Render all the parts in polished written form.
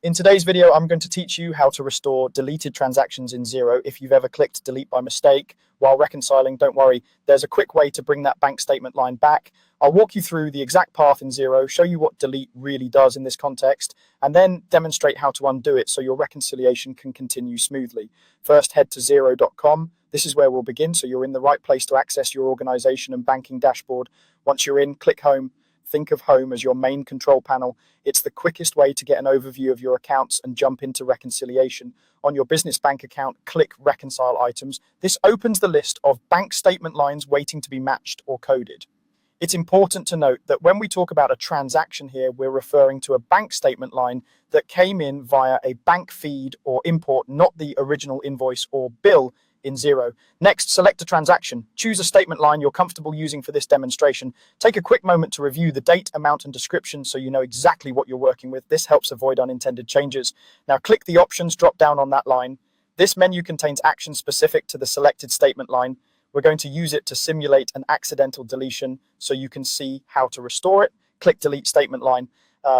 In today's video, I'm going to teach you how to restore deleted transactions in Xero. If you've ever clicked delete by mistake while reconciling, don't worry, there's a quick way to bring that bank statement line back. I'll walk you through the exact path in Xero, show you what delete really does in this context, and then demonstrate how to undo it so your reconciliation can continue smoothly. First, head to Xero.com. This is where we'll begin, so you're in the right place to access your organization and banking dashboard. Once you're in, click Home. Think of Home as your main control panel. It's the quickest way to get an overview of your accounts and jump into reconciliation. On your business bank account, click Reconcile Items. This opens the list of bank statement lines waiting to be matched or coded. It's important to note that when we talk about a transaction here, we're referring to a bank statement line that came in via a bank feed or import, not the original invoice or bill in Xero. Next, select a transaction. Choose a statement line you're comfortable using for this demonstration. Take a quick moment to review the date, amount, and description so you know exactly what you're working with. This helps avoid unintended changes. Now click the options drop down on that line. This menu contains actions specific to the selected statement line. We're going to use it to simulate an accidental deletion so you can see how to restore it. Click delete statement line.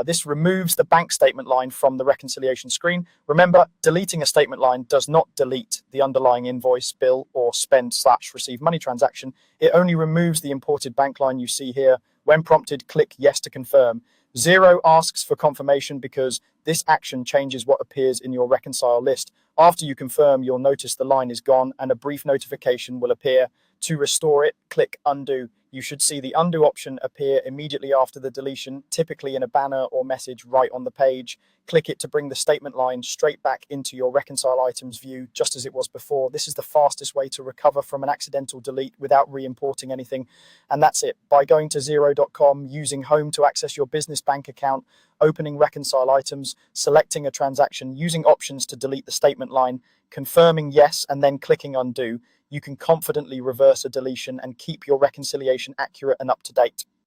This removes the bank statement line from the reconciliation screen. Remember, deleting a statement line does not delete the underlying invoice, bill, or spend/receive money transaction. It only removes the imported bank line you see here. When prompted, click yes to confirm. Xero asks for confirmation because this action changes what appears in your reconcile list. After you confirm, you'll notice the line is gone and a brief notification will appear. To restore it, click undo. You should see the undo option appear immediately after the deletion, typically in a banner or message right on the page. Click it to bring the statement line straight back into your reconcile items view, just as it was before. This is the fastest way to recover from an accidental delete without re-importing anything. And that's it. By going to Xero.com, using Home to access your business bank account, opening reconcile items, selecting a transaction, using options to delete the statement line, confirming yes, and then clicking undo, you can confidently reverse a deletion and keep your reconciliation accurate and up to date.